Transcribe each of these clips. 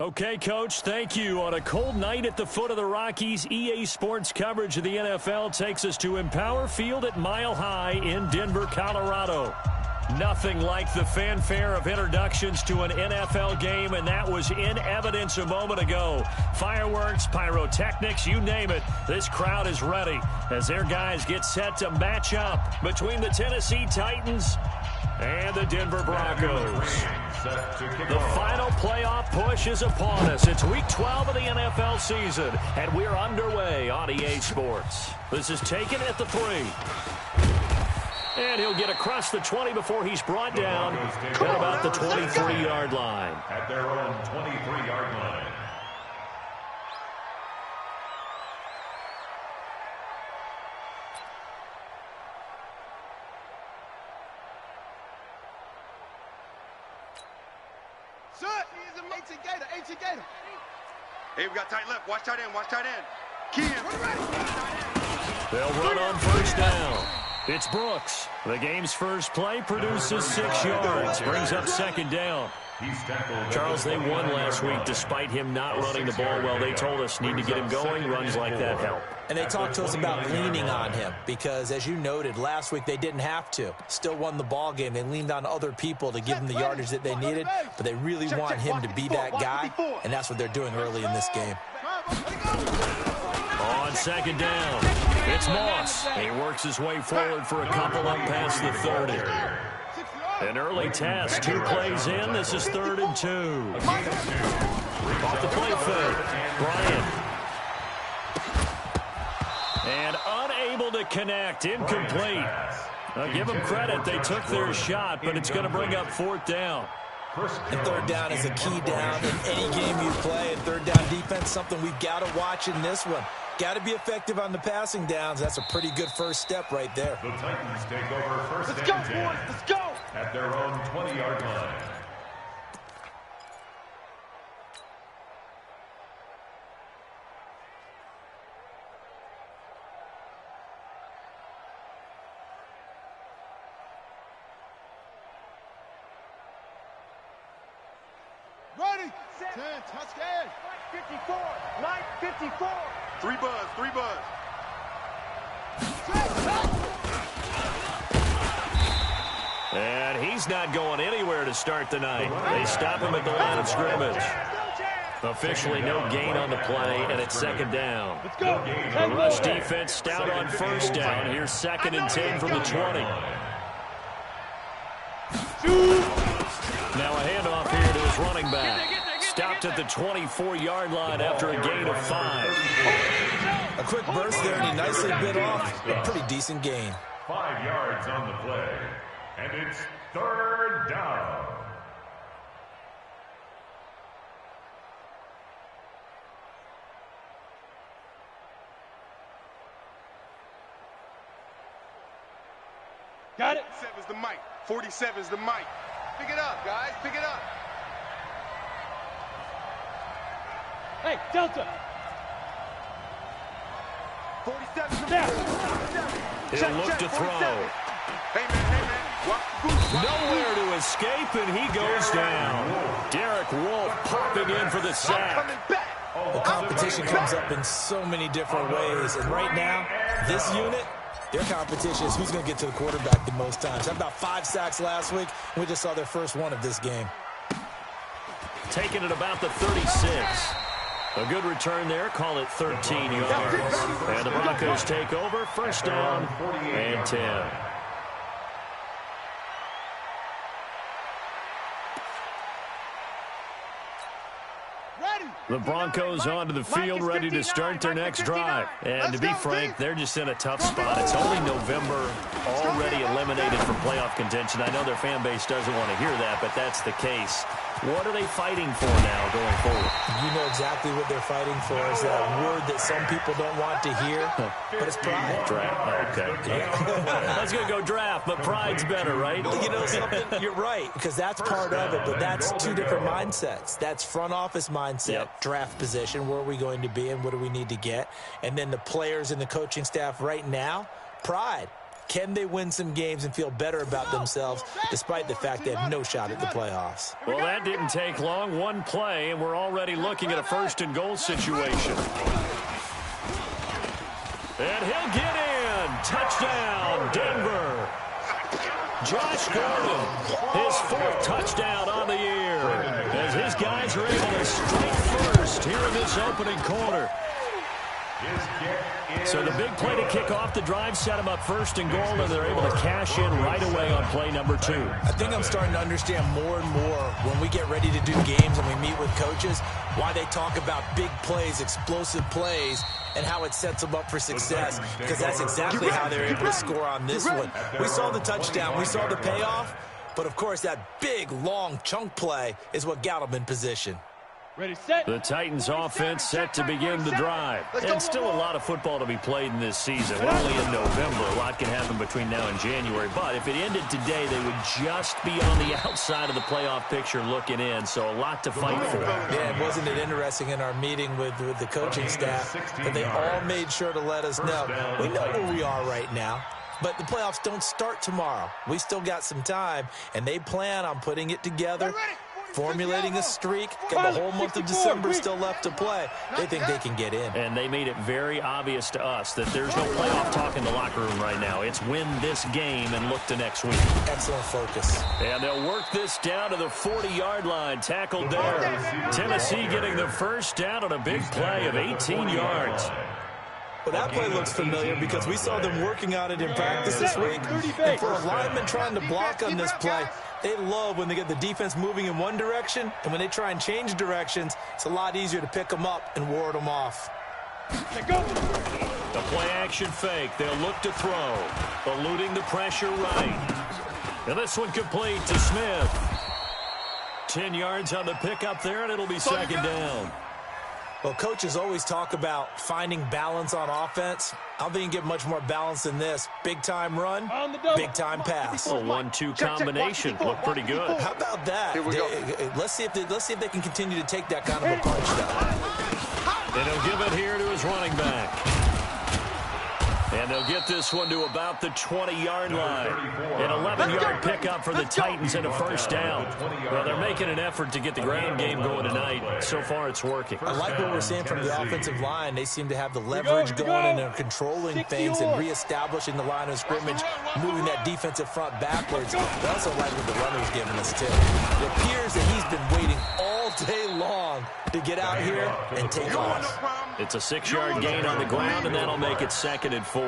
Okay, Coach, thank you. On a cold night at the foot of the Rockies, EA Sports coverage of the NFL takes us to Empower Field at Mile High in Denver, Colorado. Nothing like the fanfare of introductions to an NFL game, and that was in evidence a moment ago. Fireworks, pyrotechnics, you name it. This crowd is ready as their guys get set to match up between the Tennessee Titans and the Denver Broncos. The final playoff push is upon us. It's Week 12 of the NFL season, and we're underway on EA Sports. This is taken at the 3. And he'll get across the 20 before he's brought down at about the 23-yard line. At their own 23-yard line. Hey, we got tight left. Watch tight end. Watch tight end. Key in. They'll run on first down. It's Brooks. The game's first play produces 6 yards. Brings up second down. Charles, they won last week despite him not running the ball well. They told us need to get him going. Runs like that help. And they talked to us about leaning on him because, as you noted, last week they didn't have to. Still won the ball game. They leaned on other people to give them the yardage that they needed, but they really want him to be that guy, and that's what they're doing early in this game. On second down, it's Moss. He works his way forward for a couple up past the 30. An early test, 2 plays in. This is 3rd and 2. Off the play fake, Bryant. And unable to connect, incomplete. Give them credit, they took their shot, but it's going to bring up 4th down. And 3rd down is a key down in any game you play. And 3rd down defense, something we've got to watch in this one. Got to be effective on the passing downs. That's a pretty good first step right there. The Titans take over first and 10. Boys, let's go! At their own 20-yard line. Ready, 10, touchdown. 54, line 54. 3 buzz, 3 buzz. And he's not going anywhere to start the night. They stop him at the line of scrimmage. Officially no gain on the play, and it's 2nd down. The rush defense stout on first down. Here's 2nd and 10 from the 20. Now a handoff here to his running back. Stopped at the 24-yard line after a gain of 5. A quick burst there, and he nicely bit off. A pretty decent gain. 5 yards on the play. And it's 3rd down. Got it. 47's the mic. 47's the mic. Pick it up, guys. Pick it up. Hey, Delta. 47's the mic. He'll look to throw. Hey, man. Nowhere to escape, and he goes down. Derek Wolfe popping in for the sack. The competition comes up in so many different ways, and right now, this unit, their competition is who's going to get to the quarterback the most times. Had about 5 sacks last week, and we just saw their first one of this game. Taking it about the 36. A good return there. Call it 13 yards. And the Broncos take over. First down and 10. The Broncos onto the field, ready to start their next drive. And to be frank, they're just in a tough spot. It's only November, already eliminated from playoff contention. I know their fan base doesn't want to hear that, but that's the case. What are they fighting for now going forward? You know exactly what they're fighting for. Is that word that some people don't want to hear, but it's pride. Draft. Okay. I was going to go draft, but pride's better, right? You know something? You're right, because that's part of it, but that's two different mindsets. That's front office mindset, draft position, where are we going to be and what do we need to get? And then the players and the coaching staff right now, pride. Can they win some games and feel better about themselves despite the fact they have no shot at the playoffs? Well, that didn't take long. One play, and we're already looking at a first-and-goal situation. And he'll get in. Touchdown, Denver. Josh Gordon, his 4th touchdown on the year, as his guys are able to strike first here in this opening quarter. So the big play to kick off the drive set them up first and goal, and they're able to cash in right away on play number 2. I think I'm starting to understand more and more when we get ready to do games and we meet with coaches why they talk about big plays, explosive plays, and how it sets them up for success, because that's exactly how they're able to score on this one. We saw the touchdown. We saw the payoff. But, of course, that big, long chunk play is what got them in position. Ready, set. The Titans offense set to begin the drive. And still a lot of football to be played in this season. We're only in November. A lot can happen between now and January. But if it ended today, they would just be on the outside of the playoff picture looking in. So a lot to fight for. Yeah, wasn't it interesting in our meeting with the coaching staff that they all made sure to let us know. We know where we are right now. But the playoffs don't start tomorrow. We still got some time, and they plan on putting it together, formulating a streak. Got the whole month of December still left to play. They think they can get in. And they made it very obvious to us that there's no playoff talk in the locker room right now. It's win this game and look to next week. Excellent focus. And they'll work this down to the 40-yard line. Tackled there. Tennessee getting the first down on a big play of 18 yards. Well, that play looks familiar because we saw them working on it in practice this week. And for a lineman trying to block on this play, they love when they get the defense moving in one direction, and when they try and change directions, it's a lot easier to pick them up and ward them off. The play-action fake. They'll look to throw, eluding the pressure right. And this one complete to Smith. 10 yards on the pickup there, and it'll be second down. Well, coaches always talk about finding balance on offense. I don't think you can get much more balance than this. Big-time run, big-time pass. A 1-2 combination. Looked pretty good. How about that? Here we go. Let's see if they can continue to take that kind of a punch, though. And he'll give it here to his running back. And they'll get this one to about the 20-yard line. An 11-yard pickup for the Titans and a first down. Well, they're making an effort to get the ground game going tonight. So far, it's working. I like what we're seeing from the offensive line. They seem to have the leverage going, and they're controlling things and reestablishing the line of scrimmage, moving that defensive front backwards. I also like what the runner's giving us, too. It appears that he's been waiting all day long to get out here and take off. It's a 6-yard gain on the ground, and that'll make it 2nd and 4.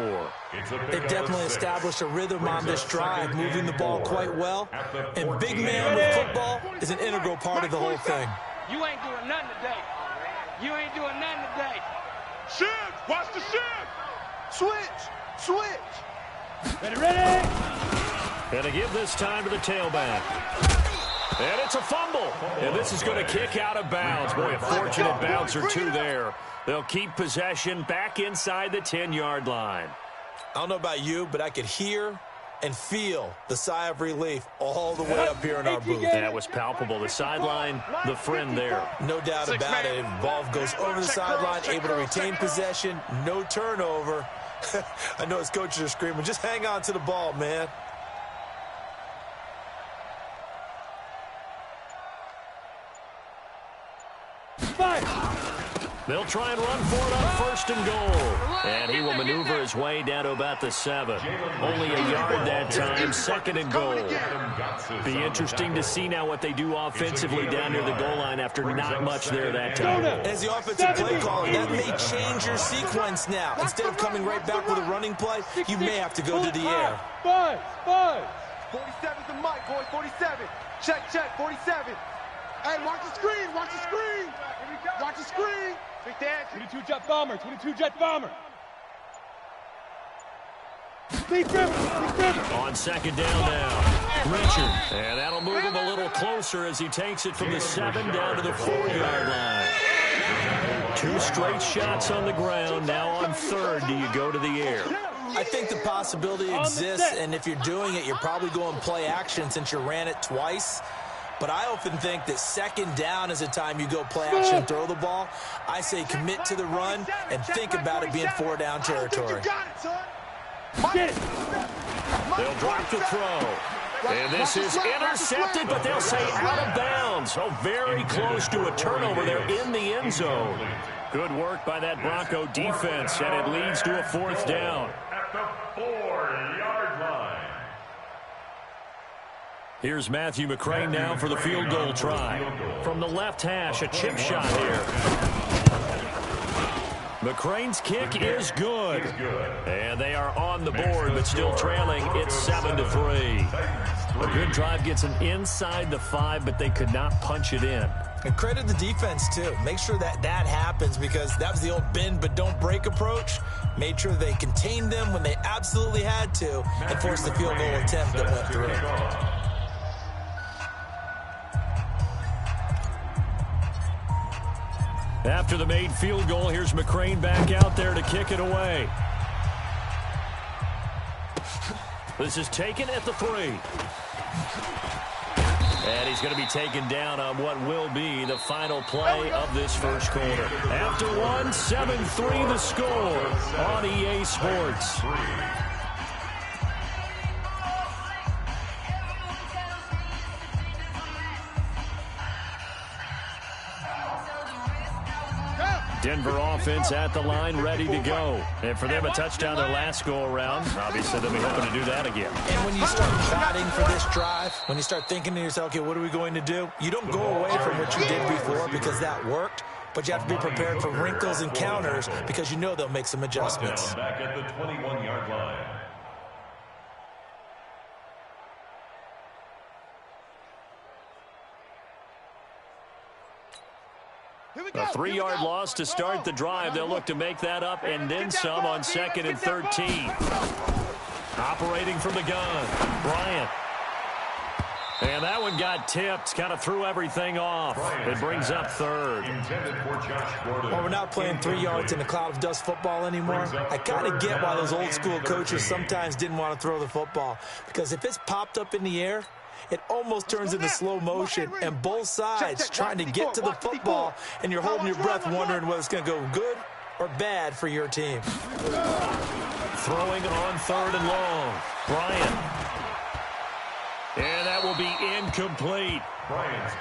They've definitely established a rhythm on this drive, moving the ball quite well. And big man with football is an integral part of the whole thing. You ain't doing nothing today. You ain't doing nothing today. Shift! Watch the shift! Switch! Ready? And to give this time to the tailback. And it's a fumble. And this is going to kick out of bounds. Boy, a fortunate bounce or two there. They'll keep possession back inside the 10-yard line. I don't know about you, but I could hear and feel the sigh of relief all the way up here in our booth. That was palpable. The sideline, the friend there. No doubt about it. Ball goes over the sideline, able to retain possession, no turnover. I know his coaches are screaming, just hang on to the ball, man. They'll try and run for it on 1st and goal. And he will maneuver his way down to about the 7. Only a yard that time, 2nd and goal. Be interesting to see now what they do offensively down near the goal line after not much there that time. As the offensive play caller, that may change your sequence now. Instead of coming right back with a running play, you may have to go to the air. 47's the mic, boys. 47. Check, 47. Hey, watch the screen. Watch the screen. Watch the screen. 22 jet bomber. 22 jet bomber. On 2nd down now, Richard. And that'll move him a little closer as he takes it from the 7 down to the 4-yard line. 2 straight shots on the ground. Now on 3rd, do you go to the air? I think the possibility exists, and if you're doing it, you're probably going play action since you ran it twice. But I often think that 2nd down is a time you go play action and throw the ball. I say commit to the run and think about it being 4-down territory. They'll drop the throw. And this is intercepted, but they'll say out of bounds. So very close to a turnover there in the end zone. Good work by that Bronco defense, and it leads to a 4th down. At the 4-yard line. Here's Matthew McCrane now for the field goal try. From the left hash, a chip shot here. McCrane's kick is good. And they are on the board, but still trailing. It's 7-3. A good drive gets them inside the 5, but they could not punch it in. And credit the defense, too. Make sure that happens, because that was the old bend but don't break approach. Made sure they contained them when they absolutely had to and forced the field goal attempt that went through. After the made field goal, here's McCrane back out there to kick it away. This is taken at the 3. And he's going to be taken down on what will be the final play of this first quarter. After 1, 7-3 the score on EA Sports. Denver offense at the line, ready to go. And for them, a touchdown their last go-around. Obviously, they'll be hoping to do that again. And when you start plotting for this drive, when you start thinking to yourself, okay, what are we going to do? You don't go away from what you did before because that worked, but you have to be prepared for wrinkles and counters because you know they'll make some adjustments. Back at the 21-yard line. A 3-yard loss to start the drive. They'll look to make that up and then some on 2nd and 13. Operating from the gun, Bryant. And that one got tipped, kind of threw everything off. It brings up 3rd. Well, we're not playing 3 yards in a cloud of dust football anymore. I kind of get why those old school coaches sometimes didn't want to throw the football, because if it's popped up in the air, it almost turns into slow motion, and both sides trying to get to the football, and you're holding your breath wondering whether it's going to go good or bad for your team. Throwing on 3rd and long, Bryant. And that will be incomplete.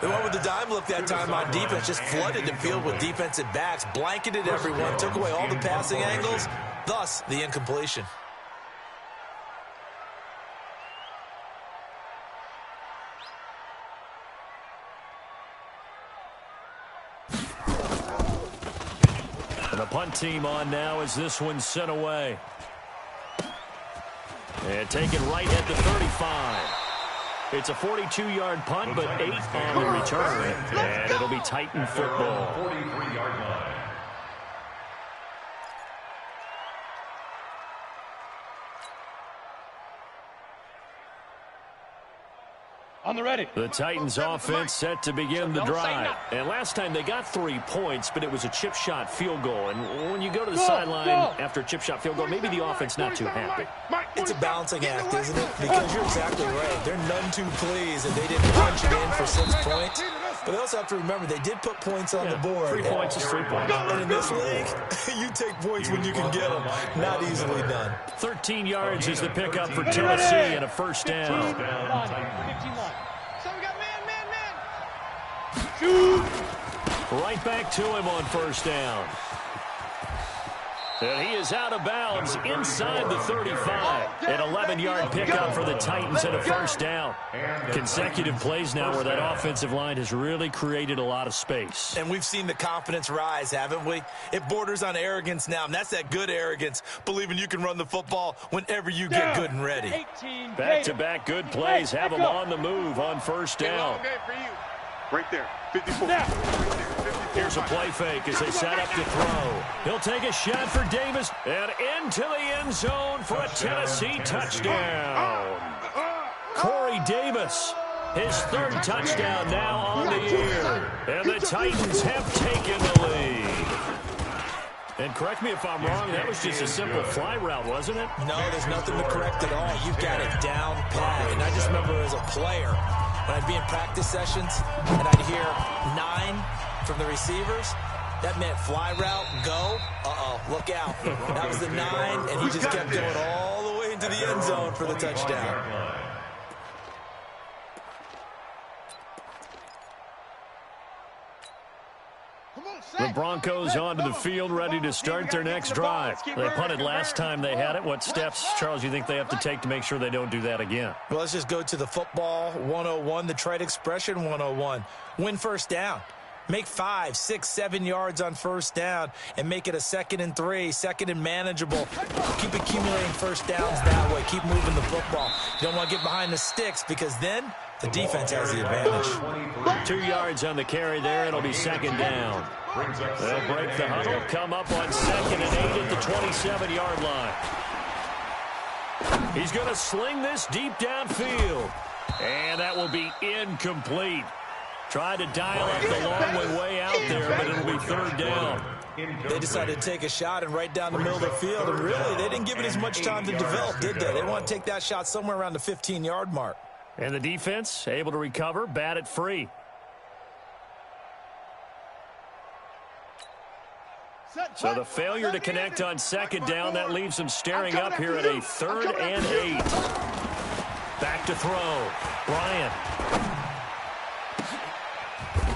The one with the dime look that time on defense just flooded the field with defensive backs, blanketed everyone, took away all the passing angles, thus the incompletion. The punt team on now as this one's sent away. And taken right at the 35. It's a 42-yard punt, but 8 on the return. And it'll be Titan football. 43-yard line. On the ready. The Titans offense set to begin the drive. And last time they got 3 points, but it was a chip shot field goal. And when you go to the sideline after a chip shot field goal, maybe the offense not too happy. It's a balancing act, isn't it? Because you're exactly right. They're none too pleased that they didn't punch it in for 6 points. But they also have to remember they did put points on the board. 3 points is 3 points. And in this league, you take points when you can get them. Not easily done. 13 yards is the pickup for Tennessee and a first down. So we got man. Shoot. Right back to him on first down. And he is out of bounds inside the 35. An 11-yard pickup for the Titans and a first down. Consecutive plays now where that offensive line has really created a lot of space. And we've seen the confidence rise, haven't we? It borders on arrogance now, and that's that good arrogance, believing you can run the football whenever you get good and ready. Back-to-back good plays have him on the move on first down. Right there, 54. Here's a play fake as they set up to throw. He'll take a shot for Davis and into the end zone for a Tennessee touchdown. Corey Davis, his third touchdown now on the year. And the Titans have taken the lead. And correct me if I'm wrong, that was just a simple fly route, wasn't it? No, there's nothing to correct at all. You've got it down pat. And I just remember as a player, when I'd be in practice sessions and I'd hear 9 from the receivers, that meant fly route, go, look out. That was the 9, and he just kept going all the way into the end zone for the touchdown. The Broncos onto the field, ready to start their next drive. They punted last time they had it. What steps, Charles, you think they have to take to make sure they don't do that again? Well, let's just go to the football 101, the trade expression 101. Win first down. Make 5, 6, 7 yards on first down and make it a 2nd and 3, 2nd and manageable. Keep accumulating first downs that way. Keep moving the football. You don't want to get behind the sticks because then the defense has the advantage. 2 yards on the carry there. It'll be 2nd down. They'll break the huddle, come up on 2nd and 8 at the 27-yard line. He's going to sling this deep downfield. And that will be incomplete. Tried to dial up the long way out there, but it'll be 3rd down. They decided to take a shot and right down the middle of the field, and really, they didn't give it as much time to develop, did they? They want to take that shot somewhere around the 15-yard mark. And the defense able to recover, bat it free. So the failure to connect on 2nd down, that leaves them staring up here at a 3rd and 8. Back to throw. Bryant.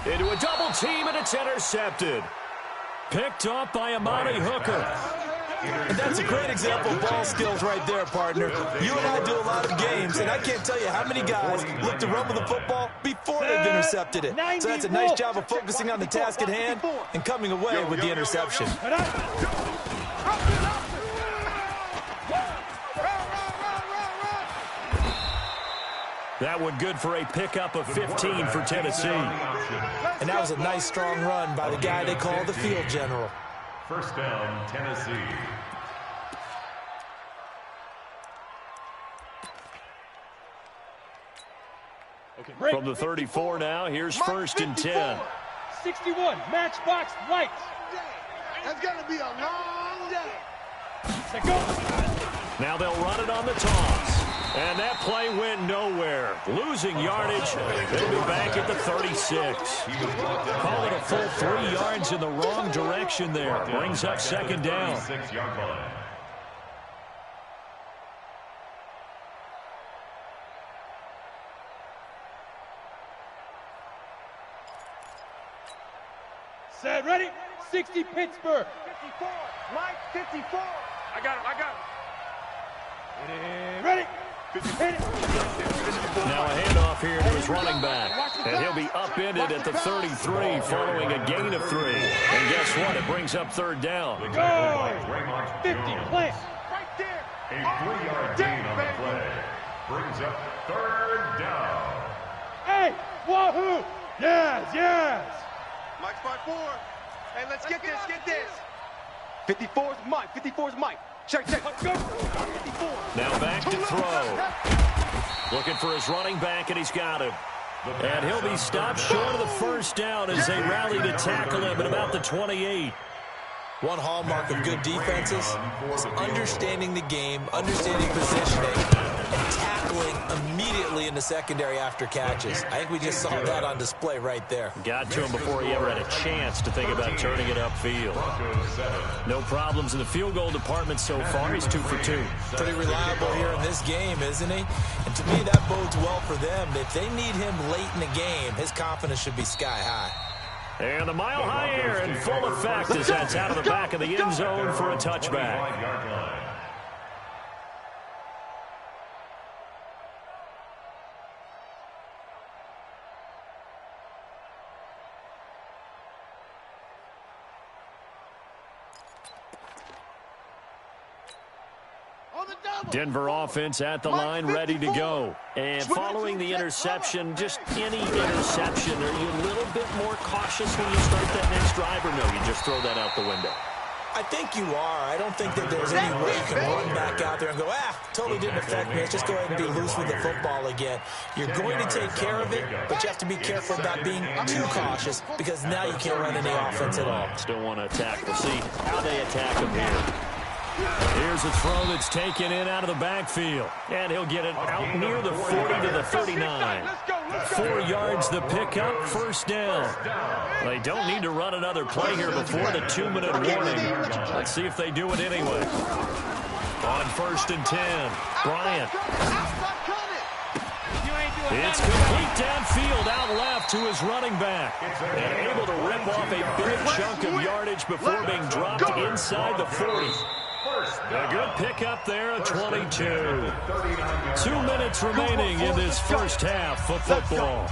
Into a double team, and it's intercepted. Picked off by Amani Hooker. And that's a great example of ball skills right there, partner. You and I do a lot of games, and I can't tell you how many guys look to run with the football before they've intercepted it. So that's a nice job of focusing on the task at hand and coming away with the interception. That one good for a pickup of 15 for Tennessee. And that was a nice, strong run by the guy they call the field general. First down, Tennessee. From the 34 now, here's 1st and 10. 61, matchbox lights. That's going to be a long day. Set go. Now they'll run it on the toss. And that play went nowhere. Losing yardage. They'll be back at the 36. Call it a full 3 yards in the wrong direction there. Brings up 2nd down. Set, ready? 60, Pittsburgh. 54, Mike, 54. I got him. Ready? Now a handoff here to his running back. And he'll be upended at the 33 following a gain of 3. And guess what? It brings up 3rd down. Go! 50, plant. Right there. A 3-yard gain on the play. Brings up 3rd down. Hey, wahoo! Yes. Mike's by 4. Hey, let's get this. 54's Mike. 54's Mike. Check. Let's go. 54. Now back to throw. Looking for his running back, and he's got him. And he'll be stopped short of the 1st down as they rally to tackle him at about the 28. One hallmark of good defenses is understanding the game, understanding positioning, and tackling immediately in the secondary after catches. I think we just saw that on display right there. Got to him before he ever had a chance to think about turning it upfield. No problems in the field goal department so far. He's 2 for 2. Pretty reliable here in this game, isn't he? And to me, that bodes well for them. If they need him late in the game, his confidence should be sky high. And the mile-high air in full effect as that's out of the back of the end zone for a touchback. Denver offense at the line, ready to go. And following the interception, just any interception, are you a little bit more cautious when you start that next drive, or no, you just throw that out the window? I think you are. I don't think that there's any way you can run back out there and go, totally didn't affect me. Let's just go ahead and be loose with the football again. You're going to take care of it, but you have to be careful about being too cautious because now you can't run any offense at all. Still want to attack. We'll see how they attack him here. Here's a throw that's taken in out of the backfield. And he'll get it out near the 40 to the 39. 4 yards the pickup, first down. They don't need to run another play here before the 2-minute warning. Let's see if they do it anyway. On 1st and 10, Bryant. It's complete downfield out left to his running back. And able to rip off a big chunk of yardage before being dropped inside the 40. A good pickup there at 22. 2 minutes remaining in this first half of football.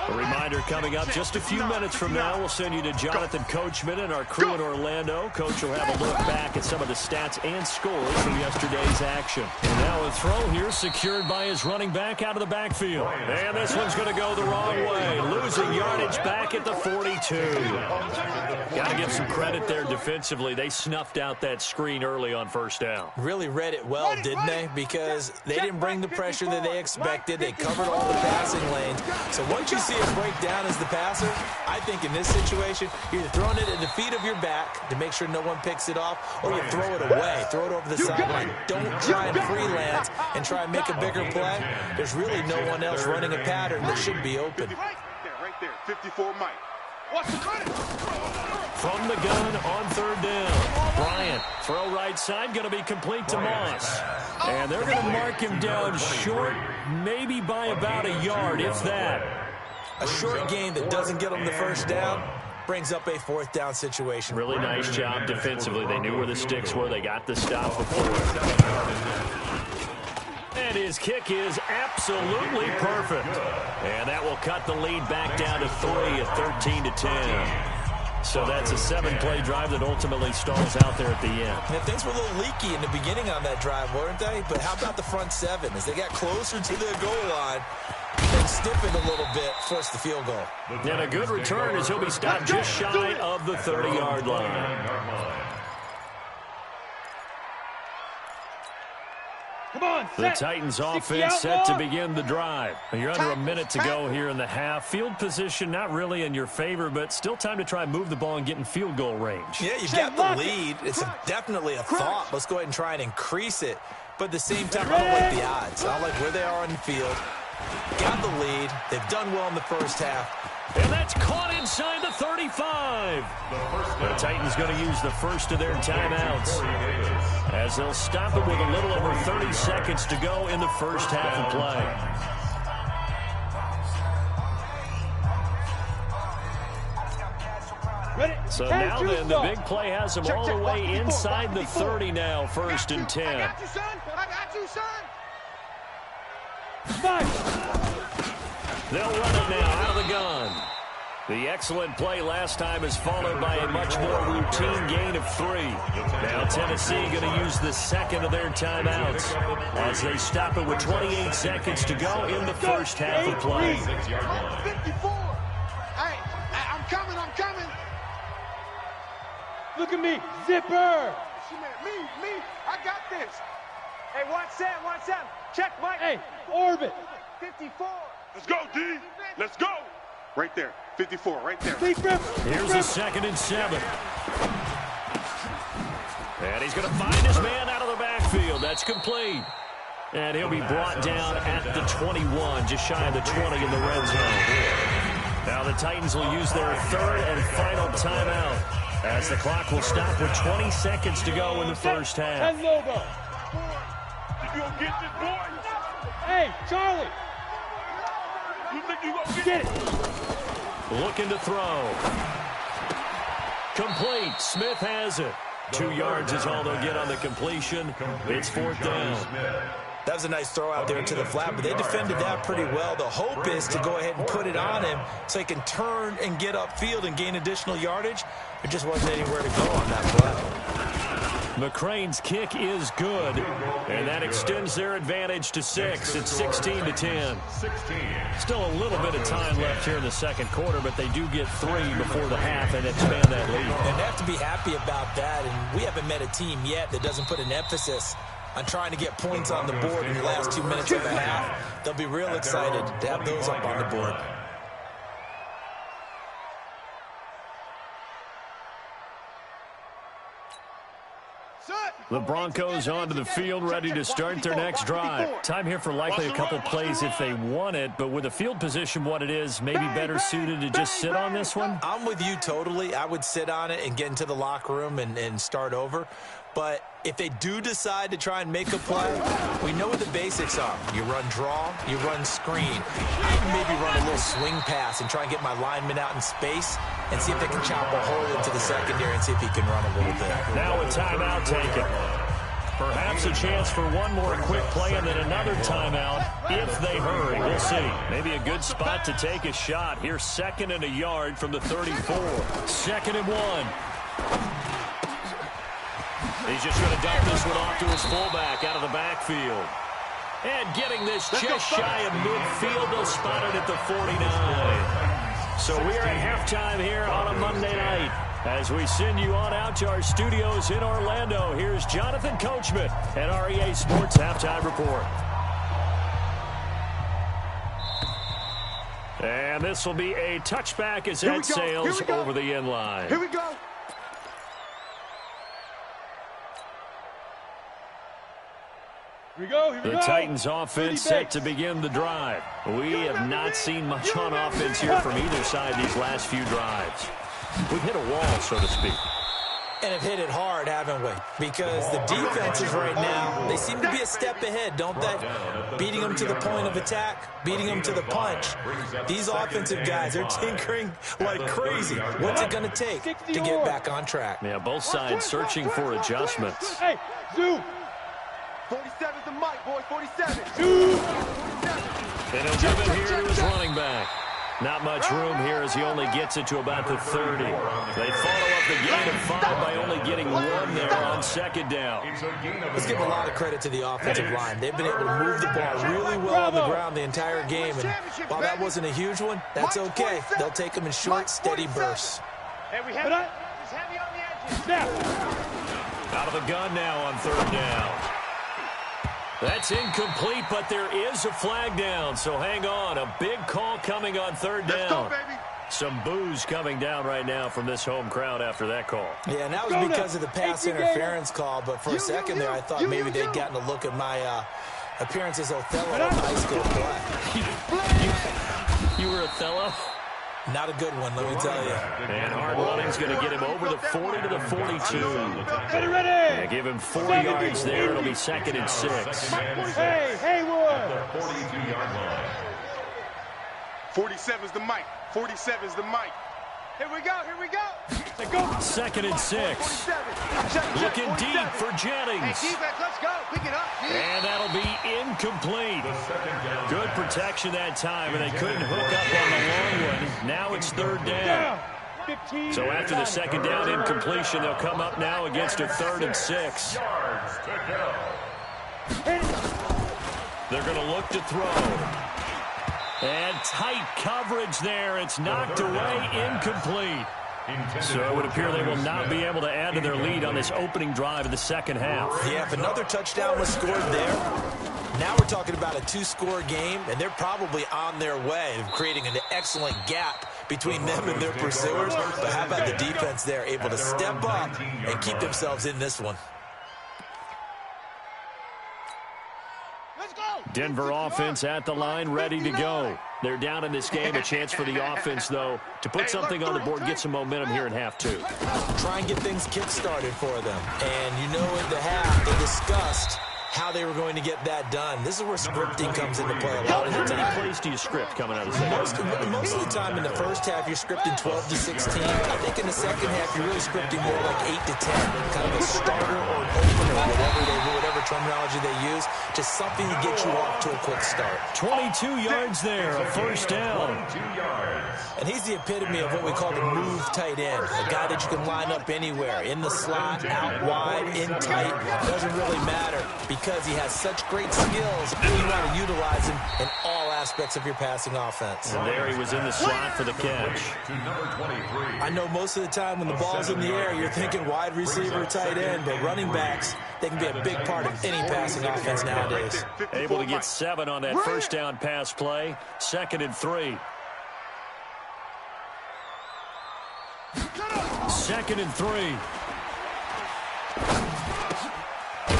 A reminder coming up just a few minutes from now. We'll send you to Jonathan Coachman and our crew in Orlando. Coach will have a look back at some of the stats and scores from yesterday's action. And now a throw here secured by his running back out of the backfield. And this one's going to go the wrong way. Losing yardage back at the 42. Got to give some credit there defensively. They snuffed out that screen early on first down. Really read it well, didn't they? Because they didn't bring the pressure that they expected. They covered all the passing lanes. So once you see it break down as the passer, I think in this situation, you're either throwing it at the feet of your back to make sure no one picks it off, or you throw it away, throw it over the sideline. Don't try and freelance and try and make a bigger play. There's really no one else running a pattern that should be open. Right there, 54 Mike. Watch the From the gun on 3rd down. Bryant, throw right side, going to be complete to Moss. And they're going to mark him down short, maybe by about a yard, if that. A short gain that doesn't get them the first down brings up a 4th down situation. Really nice job defensively. They knew where the sticks were. They got the stop before. And his kick is absolutely perfect. And that will cut the lead back down to 3 at 13 to 10. So that's a 7-play drive that ultimately stalls out there at the end. And things were a little leaky in the beginning on that drive, weren't they? But how about the front 7? As they got closer to the goal line, they stiffened a little bit, forced the field goal. And a good return as he'll be stopped just shy of the 30-yard line. Come on, the Titans offense set to begin the drive. You're under a minute to go here in the half. Field position not really in your favor, but still time to try and move the ball and get in field goal range. Yeah, you've got the lead. It's definitely a thought. Let's go ahead and try and increase it. But at the same time, I don't like the odds. I don't like where they are on the field. Got the lead. They've done well in the first half. And that's caught inside the 35. The Titans going to use the first of their timeouts as they'll stop it with a little over 30 seconds to go in the first half of play. So now then, the big play has them all the way inside the 30 now, 1st and 10. I got you, son. I got you, son. They'll run it now out of the gun. The excellent play last time is followed by a much more routine gain of 3. Now Tennessee going to use the second of their timeouts as they stop it with 28 seconds to go in the first half of play. 54. Hey, I'm coming. Look at me, zipper. Me, I got this. Hey, watch that. Check, Mike. Hey, orbit. 54. Let's go, D. Let's go. Right there, 54, right there. Here's a 2nd and 7. And he's going to find his man out of the backfield. That's complete. And he'll be brought down at the 21, just shy of the 20 in the red zone. Now the Titans will use their 3rd and final timeout as the clock will stop with 20 seconds to go in the first half. You gonna get this, boy? Hey, Charlie. Get it. Looking to throw. Complete. Smith has it. 2 yards is all they'll get on the completion. It's 4th down. That was a nice throw out there to the flat, but they defended that pretty well. The hope is to go ahead and put it on him so he can turn and get upfield and gain additional yardage. There just wasn't anywhere to go on that play. McCrane's kick is good, and that extends their advantage to 6. It's 16-10. Still a little bit of time left here in the second quarter, but they do get 3 before the half and expand that lead. And they have to be happy about that, and we haven't met a team yet that doesn't put an emphasis on trying to get points on the board in the last 2 minutes of the half. They'll be real excited to have those up on the board. The Broncos onto the field, ready to start their next drive. Time here for likely a couple plays if they want it, but with the field position what it is, maybe better suited to just sit on this one? I'm with you totally. I would sit on it and get into the locker room and start over. But if they do decide to try and make a play, we know what the basics are. You run draw, you run screen. I would maybe run a little swing pass and try and get my lineman out in space and see if they can chop a hole into the secondary and see if he can run a little bit. Now a timeout taken. Perhaps a chance for one more quick play and then another timeout if they hurry. We'll see. Maybe a good spot to take a shot. Here's 2nd and a yard from the 34. 2nd and 1. He's just going to dump this one off to his fullback out of the backfield. And getting this just shy of midfield, they'll spot it at the 49. So we're at halftime here on a Monday night. As we send you on out to our studios in Orlando, here's Jonathan Coachman and our EA Sports Halftime Report. And this will be a touchback as that sails over the end line. Here we go. The Titans offense set to begin the drive. We have not seen much on offense here from either side these last few drives. We've hit a wall, so to speak. And have hit it hard, haven't we? Because the defenses right now, they seem to be a step ahead, don't they? Beating them to the point of attack, beating them to the punch. These offensive guys, they're tinkering like crazy. What's it going to take to get back on track? Yeah, both sides searching for adjustments. Hey, Zoo. 47's the mic, boys. 47. Zoo. 47. And he'll give it here to his running back. Not much room here as he only gets it to about the 30. They follow up the gain of 5 by only getting 1 there on 2nd down. Let's give a lot of credit to the offensive line. They've been able to move the ball really well on the ground the entire game. And while that wasn't a huge one, that's okay. They'll take them in short, steady bursts. Hey, we have it. It's heavy on the edges. Out of the gun now on 3rd down. That's incomplete, but there is a flag down, so hang on. A big call coming on 3rd down. Some boos coming down right now from this home crowd after that call. Yeah, and that was because of the pass interference call, but for a second there, I thought maybe they'd gotten a look at my appearance as Othello in high school play. You were Othello? Not a good one, let me tell you. And hard running's going to get him over the 40 to the 42. Ready. Give him 4 yards there. It'll be 2nd and 6. Hey, Haywood. 47's the mic. 47's the mic. Here we go. Here we go. 2nd and 6. Looking deep for Jennings. Hey, defense, let's go. Pick it up. And that'll be incomplete. Good protection that time, and they couldn't hook up on the long one. Now it's 3rd down. So after the 2nd down incompletion, they'll come up now against a 3rd and 6. They're going to look to throw. And tight coverage there. It's knocked away, incomplete. So it would appear they will not be able to add to their lead on this opening drive of the second half. Yeah, if another touchdown was scored there, now we're talking about a 2-score game, and they're probably on their way of creating an excellent gap between them and their pursuers. But how about the defense there, able to step up and keep themselves in this one? Denver offense at the line, ready to go. They're down in this game. A chance for the offense, though, to put something on the board, get some momentum here in half 2. Try and get things kick-started for them. And you know in the half, they discussed how they were going to get that done. This is where scripting comes into play a lot of the time. How many plays do you script coming out of the second? Most of the time in the first half, you're scripting 12 to 16. I think in the second half, you're really scripting more like 8 to 10, kind of a starter or an opener, whatever terminology they use, just something to get you off to a quick start. 22 yards there, a first down. And he's the epitome of what we call the move tight end, a guy that you can line up anywhere, in the slot, out wide, in tight. Doesn't really matter because he has such great skills. You want to utilize him in all aspects of your passing offense. And there he was in the slot for the catch. I know most of the time when the ball's in the air, you're thinking wide receiver, tight end, but running backs, they can be a big part of any passing offense nowadays. Able to get 7 on that first down pass play. 2nd and 3. 2nd and 3.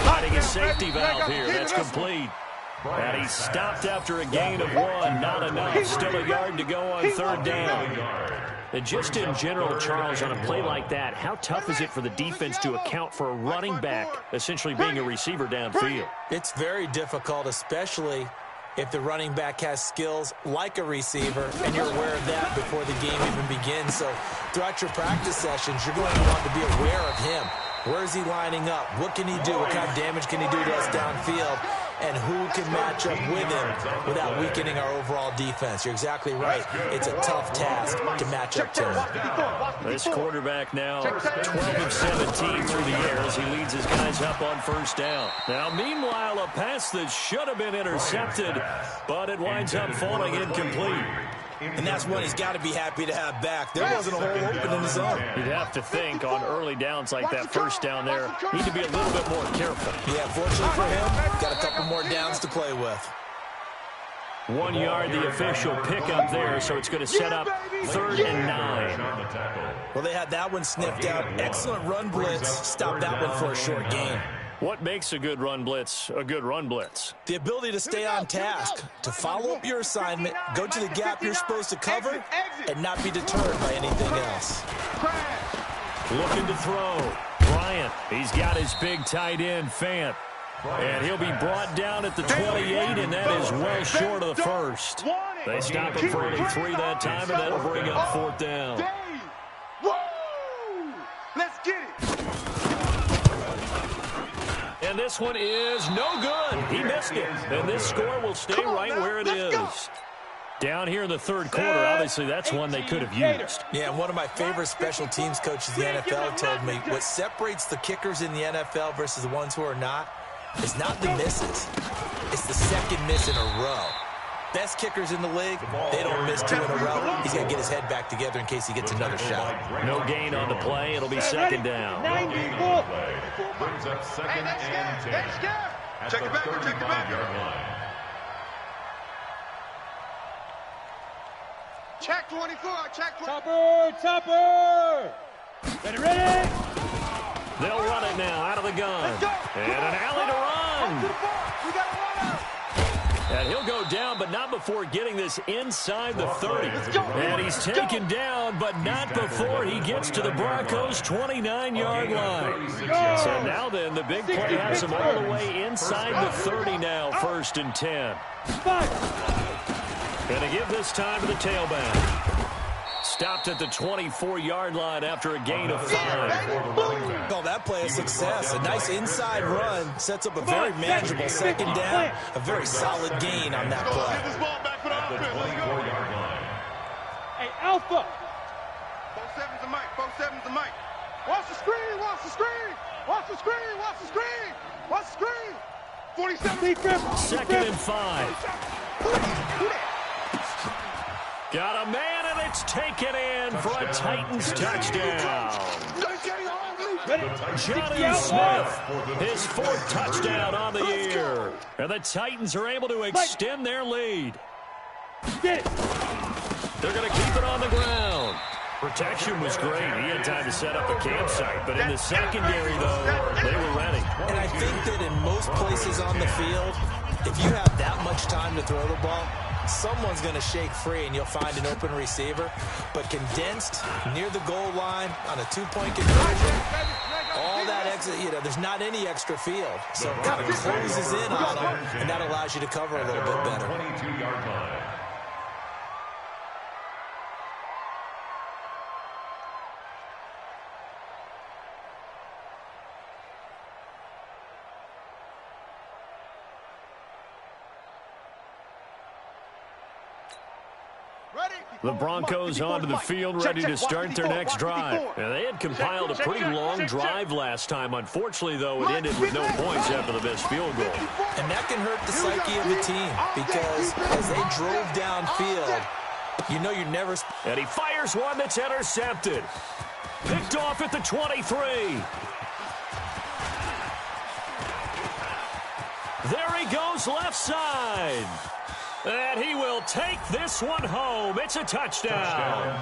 Finding a safety valve here. That's complete. And he's stopped after a gain of 1. Not enough. Still a yard to go on 3rd down. And just in general, Charles, on a play like that, how tough is it for the defense to account for a running back essentially being a receiver downfield? It's very difficult, especially if the running back has skills like a receiver, and you're aware of that before the game even begins. So throughout your practice sessions, you're going to want to be aware of him. Where is he lining up? What can he do? What kind of damage can he do to us downfield? And who can match up with him without weakening our overall defense? You're exactly right. It's a tough task to match up to him. This quarterback now 12 of 17 through the air as he leads his guys up on 1st down. Now, meanwhile, a pass that should have been intercepted, but it winds up falling incomplete. And that's one he's got to be happy to have back. There wasn't a hole open in the zone. You'd have to think on early downs like that first down there, need to be a little bit more careful. Yeah, fortunately for him, got a couple more downs to play with. 1 yard, the official pickup there, so it's going to set up 3rd and 9. Well, they had that one sniffed out. Excellent run blitz. Stopped that one for a short gain. What makes a good run blitz a good run blitz? The ability to stay on task, to follow up your assignment, go to the gap you're supposed to cover, and not be deterred by anything else. Looking to throw. Bryant, he's got his big tight end, Fant. And he'll be brought down at the 28, and that is well short of the first. They stop him for only 3 that time, and that'll bring up 4th down. Let's get it. And this one is no good. He missed it. And this score will stay right where it is. Down here in the 3rd quarter, obviously that's one they could have used. Yeah, and one of my favorite special teams coaches in the NFL told me what separates the kickers in the NFL versus the ones who are not is not the misses. It's the second miss in a row. Best kickers in the league, they don't miss 2 in a row. He's going to get his head back together in case he gets another shot. No gain on the play. It'll be 2nd down. Brings up 2nd and 10. At the 35-yard line. Check 24, check 24. Topper! Ready? They'll run it now out of the gun. And an alley to run. We got to run out. And he'll go down, but not before getting this inside the 30. And he's taken down, but not before he gets to the Broncos' 29-yard line. So now then, the big play has him all the way inside the 30 now, 1st and 10. Going to give this time to the tailback. Stopped at the 24-yard line after a gain of 5. Call that play a success. A nice inside run sets up a very manageable 2nd down. A very solid gain on that play. At the 24-yard line. Hey, Alpha! 4-7's the mic, 4-7's the mic. Watch the screen, watch the screen. Watch the screen, watch the screen. Watch the screen. 47. 2nd and 5. Got a man, and it's taken in for a Titans touchdown. Johnny Smith, his 4th touchdown on the year. And the Titans are able to extend their lead. They're going to keep it on the ground. Protection was great. He had time to set up the campsite. But in the secondary, though, they were ready. And I think that in most places on the field, if you have that much time to throw the ball, someone's going to shake free and you'll find an open receiver. But condensed near the goal line on a 2-point conversion, all that extra, there's not any extra field. So it kind of closes in on them, and that allows you to cover a little bit better. 22-yard line. The Broncos onto the field, ready to start their next drive. And they had compiled a pretty long drive last time. Unfortunately, though, it ended with no points after the missed field goal. And that can hurt the psyche of the team because as they drove downfield, you're never... And he fires one that's intercepted. Picked off at the 23. There he goes, left side. And he will take this one home. It's a touchdown.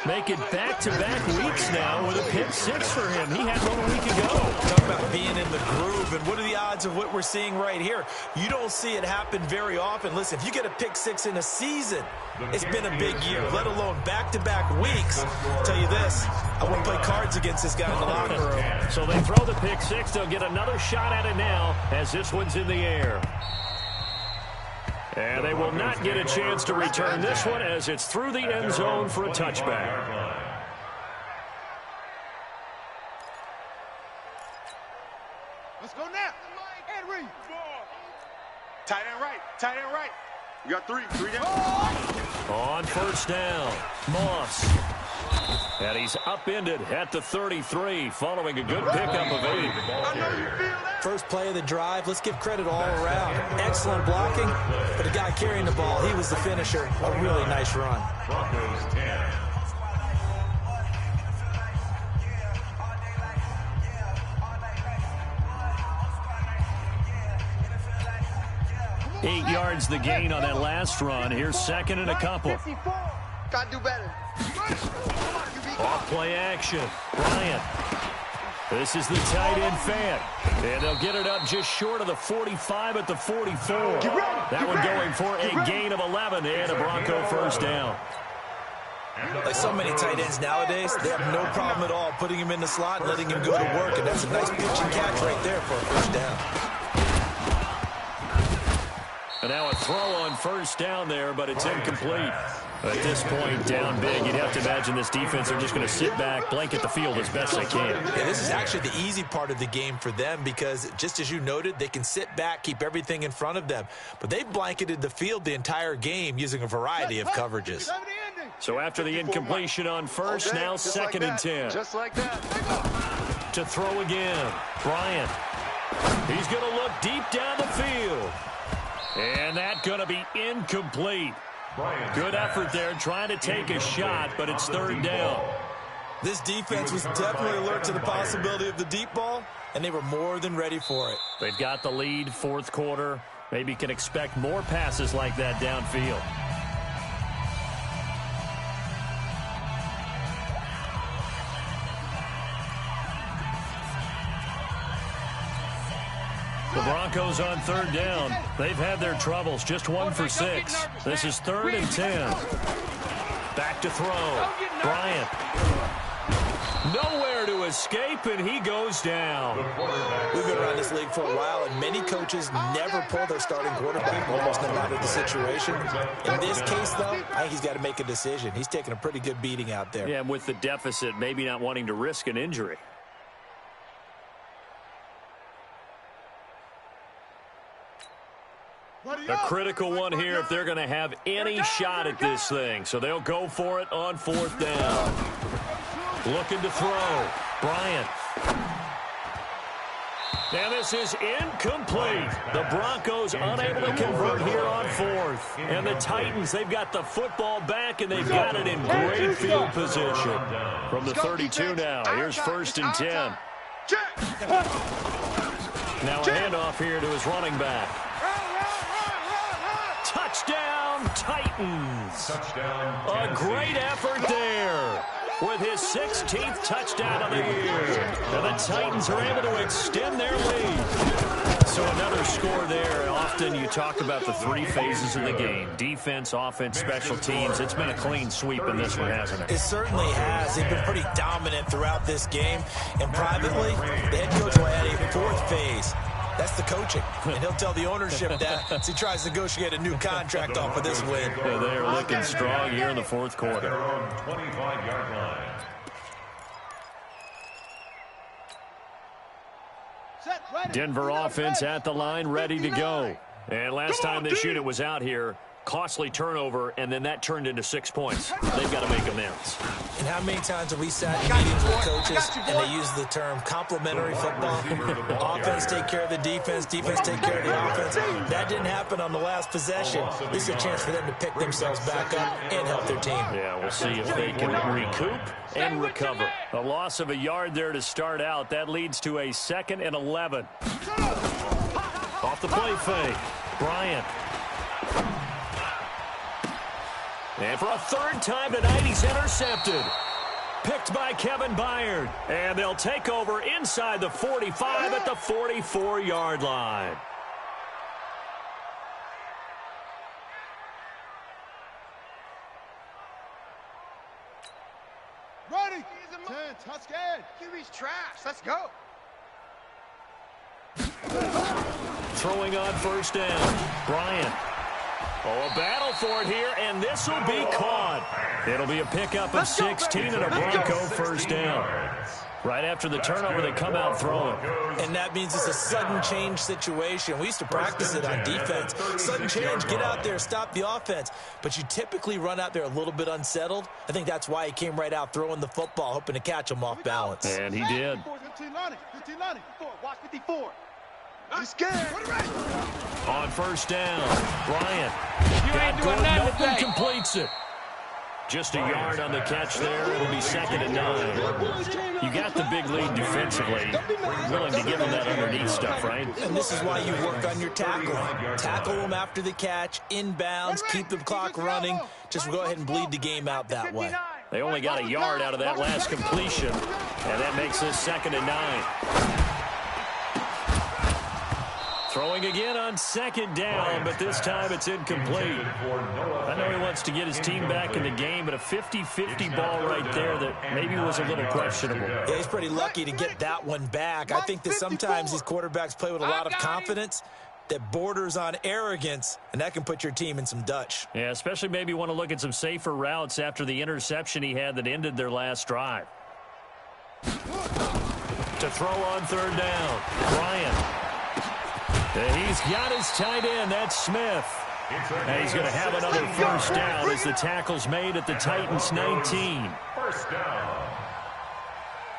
Make it back-to-back weeks now with a pick six for him. He had one a week ago. Talk about being in the groove, and what are the odds of what we're seeing right here? You don't see it happen very often. Listen, if you get a pick six in a season, it's been a big year, let alone back-to-back weeks. I'll tell you this, I wouldn't play cards against this guy in the locker room. So they throw the pick six. They'll get another shot at it now as this one's in the air. And they will not get a chance to return this one as it's through the end zone for a touchback. Let's go now. Henry. Tight end right. Tight end right. We got three. Three down. On first down, Moss. And he's upended at the 33 following a good pickup of 8. I know you feel that. First play of the drive, let's give credit all around. Excellent blocking, but the guy carrying the ball, he was the finisher. A really nice run. Broncos 10. Eight yards the gain on that last run. Here's second and a couple. Gotta do better. Off play action. Bryant. This is the tight end fan. And they'll get it up just short of the 45 at the 44. That one going for a gain of 11 and a Bronco first down. Like so many tight ends nowadays, they have no problem at all putting him in the slot and letting him go to work. And that's a nice pitch and catch right there for a first down. And now a throw on first down there, but it's incomplete. At this point, down big, you'd have to imagine this defense are just going to sit back, blanket the field as best they can. Yeah, this is actually the easy part of the game for them because, just as you noted, they can sit back, keep everything in front of them. But they've blanketed the field the entire game using a variety of coverages. So after the incompletion on first, now second and 10. Just like that. To throw again, Bryant. He's going to look deep down the field. And that's going to be incomplete. Good effort there, trying to take a shot, but it's third down. This defense was definitely alert to the possibility of the deep ball, and they were more than ready for it. They've got the lead, fourth quarter. Maybe can expect more passes like that downfield. The Broncos on third down. They've had their troubles. Just 1 for 6. This is third and 10. Back to throw. Bryant. Nowhere to escape, and he goes down. We've been around this league for a while, and many coaches never pull their starting quarterback, almost no matter the situation. In this case, though, I think he's got to make a decision. He's taking a pretty good beating out there. Yeah, and with the deficit, maybe not wanting to risk an injury. A critical one here if they're going to have any shot at this thing. So they'll go for it on fourth down. Looking to throw. Bryant. And this is incomplete. The Broncos unable to convert here on fourth. And the Titans, they've got the football back, and they've got it in great field position. From the 32 now, here's first and 10. Now a handoff here to his running back. Touchdown, Titans. Touchdown. A great effort there. with his 16th touchdown of the year. And the Titans are able to extend their lead. So another score there. Often you talk about the three phases of the game. Defense, offense, special teams. It's been a clean sweep in this one, hasn't it? It certainly has. They've been pretty dominant throughout this game. And privately, the head coach will add a fourth phase. That's the coaching. And he'll tell the ownership that as he tries to negotiate a new contract off of this win. Yeah, they're looking strong here in the fourth quarter. 25-yard line. Denver offense at the line, ready to go. And last time this unit was out here, costly turnover, and then that turned into 6 points. They've got to make amends. And how many times have we sat in meetings with coaches and they use the term complementary football? Offense take care of the defense, defense take care of the offense. That didn't happen on the last possession. This is a chance for them to pick themselves back up and help their team. Yeah, we'll see if they can recoup and recover. A loss of a yard there to start out. That leads to a 2nd and 11. Off the play fake, Bryant. And for a third time tonight, he's intercepted. Picked by Kevin Byard. And they'll take over inside the 45 at the 44-yard line. Ready. Tenn, Tuscan. QB's trash. Let's go. Throwing on first down, Bryant. Oh, a battle for it here, and this will be caught. It'll be a pickup of 16 and a Bronco first down. Right after the turnover, they come out throwing. And that means it's a sudden change situation. We used to practice it on defense. Sudden change, get out there, stop the offense. But you typically run out there a little bit unsettled. I think that's why he came right out throwing the football, hoping to catch him off balance. And he did. 15 lining. Watch 54. He's scared. On first down, Bryant. You ain't doing nothing Nothing today. completes it. Just a yard on the catch there. It'll be 2nd and 9. You got the big lead defensively. Willing to give them that underneath stuff, right? And this is why you work on your tackling. Tackle them after the catch, inbounds, keep the clock running. Just go ahead and bleed the game out that way. They only got a yard out of that last completion, and that makes this 2nd and 9. Throwing again on 2nd down, but this time it's incomplete. I know he wants to get his team back in the game, but a 50-50 ball right there that maybe was a little questionable. Yeah, he's pretty lucky to get that one back. I think that sometimes these quarterbacks play with a lot of confidence that borders on arrogance, and that can put your team in some Dutch. Yeah, especially maybe want to look at some safer routes after the interception he had that ended their last drive. To throw on 3rd down, Bryant. He's got his tight end. That's Smith. And he's going to have another first down as the tackle's made at the Titans' 19. First down.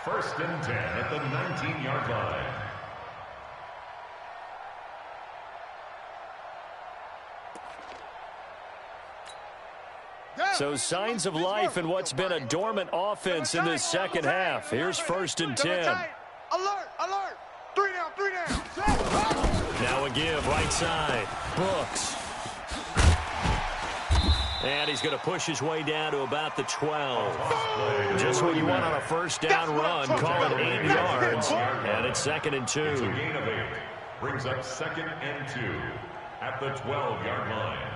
1st and 10 at the 19-yard line. So signs of life in what's been a dormant offense in this second half. Here's 1st and 10. Alert, alert. 3 down. Now a give, right side. Brooks. And he's going to push his way down to about the 12. Just what you want on a first down run. Call it 8 yards. And it's 2nd and 2. It's a gain of 8. Brings up 2nd and 2 at the 12-yard line.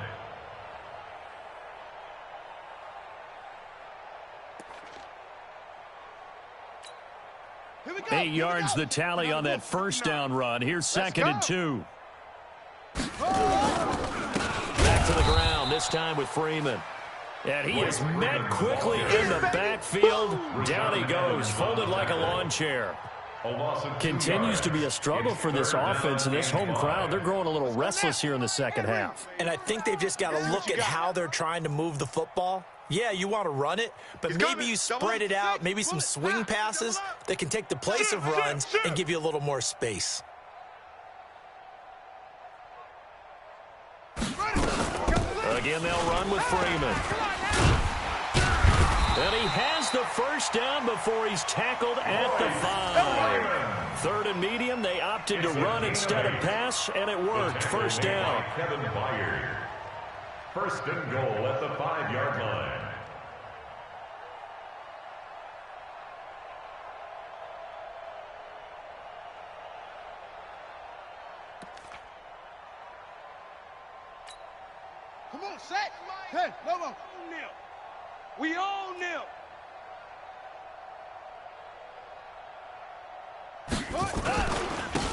Here we go. 8 yards the tally on that first down run. Here's 2nd and 2. Back to the ground, this time with Freeman. And he is met quickly in the backfield. Down he goes, folded like a lawn chair. Continues to be a struggle for this offense and this home crowd. They're growing a little restless here in the second half. And I think they've just got to look at how they're trying to move the football. Yeah, you want to run it, but maybe you spread it out, maybe some swing passes that can take the place of runs and give you a little more space. Again, they'll run with Freeman. And he has the first down before he's tackled at the 5. 3rd and medium, they opted to run instead of pass, and it worked. First down. Kevin Byard. 1st and goal at the 5-yard line. Come on, set. Hey, no. We own them.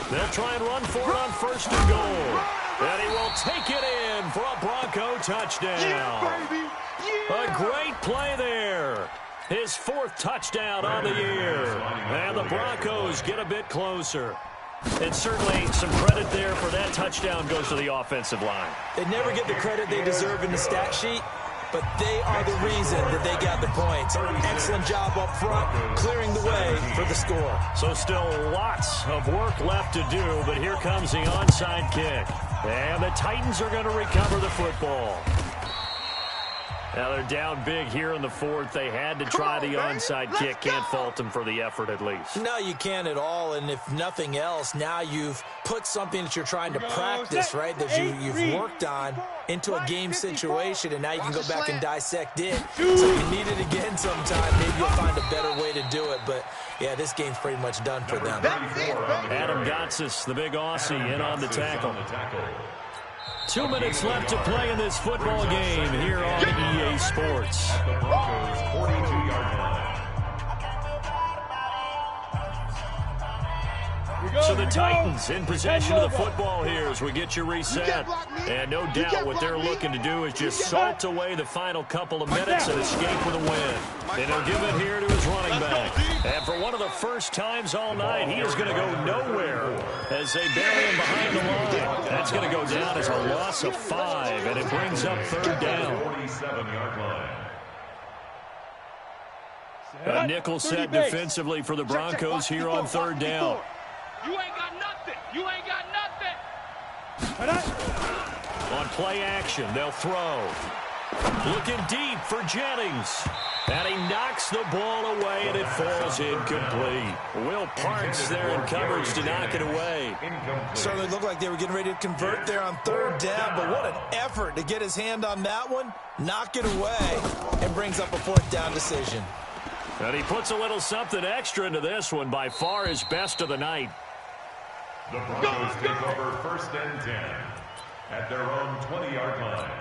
They'll try and run for it on first and goal. And he will take it in for a Bronco touchdown. Yeah, baby. Yeah. A great play there. His fourth touchdown on the year. And the Broncos get a bit closer. And certainly some credit there for that touchdown goes to the offensive line. They never get the credit they deserve in the stat sheet, but they are the reason that they got the points. Excellent job up front, clearing the way for the score. So still lots of work left to do, but here comes the onside kick. And the Titans are going to recover the football. Now they're down big here in the fourth. They had to try the onside kick. Can't fault them for the effort at least. No, you can't at all. And if nothing else, now you've put something that you're trying to practice, right, that you've worked on into a game situation, and now you can go back and dissect it. So if you need it again sometime, maybe you'll find a better way to do it. But, yeah, this game's pretty much done for them. Adam Gotsis, the big Aussie, in on the tackle. 2 minutes left to play in this football game here on EA Sports. At the Broncos' 42-yard line. So the Titans in possession of the football here as we get you reset. And no doubt what they're looking to do is just salt away the final couple of minutes and escape with a win. And he'll give it here to his running back. And for one of the first times all night, he is going to go nowhere as they bury him behind the line. That's going to go down as a loss of 5, and it brings up third down. 47-yard line. A nickel set defensively for the Broncos here on third down. You ain't got nothing. You ain't got nothing. On play action, they'll throw. Looking deep for Jennings. And he knocks the ball away, and it falls incomplete. Will Parks there in coverage to knock it away. Certainly looked like they were getting ready to convert there on third down, but what an effort to get his hand on that one, knock it away, and brings up a fourth down decision. And he puts a little something extra into this one, by far his best of the night. The Broncos take over first and 10 at their own 20-yard line.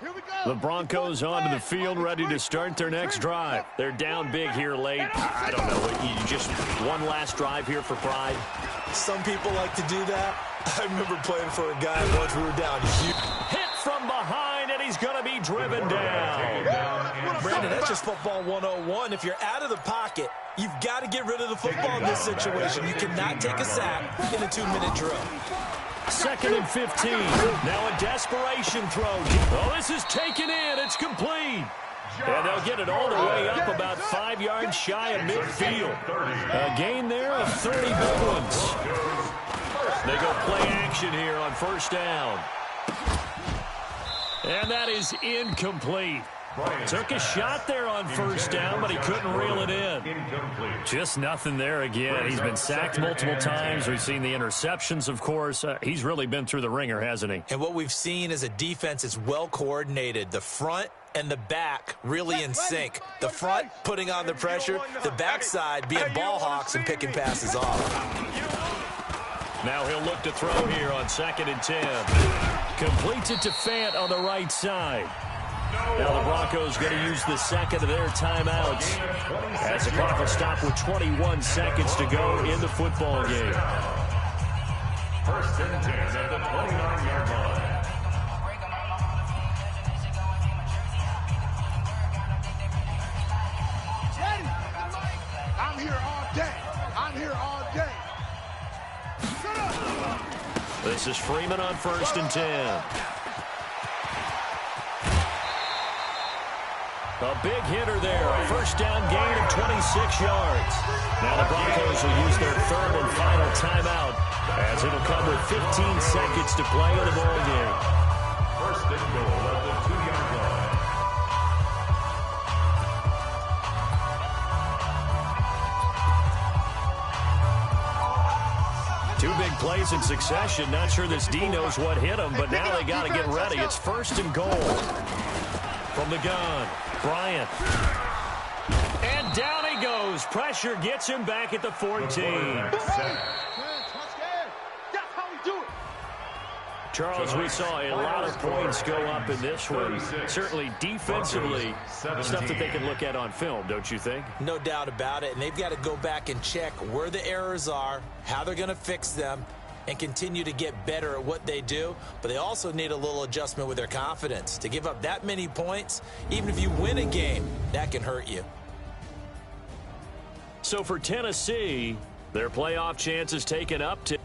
Here we go. The Broncos onto the field, ready to start their next drive. They're down big here late. I don't know, just one last drive here for pride. Some people like to do that. I remember playing for a guy once we were down. Hit from behind, and he's going to be driven down. Brandon, that's just football 101. If you're out of the pocket, you've got to get rid of the football in this situation. You cannot take a sack in a 2-minute drill. 2nd and 15. Now a desperation throw. Oh, this is taken in. It's complete. And they'll get it all the way up about 5 yards shy of midfield. A gain there of 30 big ones. They go play action here on first down. And that is incomplete. Took a shot there on first down, but he couldn't reel it in. Just nothing there again. He's been sacked multiple times. We've seen the interceptions, of course. He's really been through the ringer, hasn't he? And what we've seen is a defense that's well coordinated. The front and the back really in sync. The front putting on the pressure, the backside being ball hawks and picking passes off. Now he'll look to throw here on 2nd and 10. Completes it to Fant on the right side. Now the Broncos going to use the second of their timeouts as the clock will stop with 21 seconds to go in the football game. First and 10 at the 29-yard line. I'm here all day. I'm here all day. Shut up. This is Freeman on 1st and 10. A big hitter there. A first down gain of 26 yards. Now the Broncos will use their third and final timeout as it'll come with 15 seconds to play in the ball game. First and goal at the 2-yard line. Two big plays in succession. Not sure this D knows what hit him, but now they got to get ready. It's 1st and goal. From the gun, Bryant. And down he goes. Pressure gets him back at the 14. That's how we do it. Charles, we saw a lot of points go up in this one. Certainly defensively, stuff that they can look at on film, don't you think? No doubt about it. And they've got to go back and check where the errors are, how they're going to fix them, and continue to get better at what they do. But they also need a little adjustment with their confidence. To give up that many points, even if you win a game, that can hurt you. So for Tennessee, their playoff chances taken up to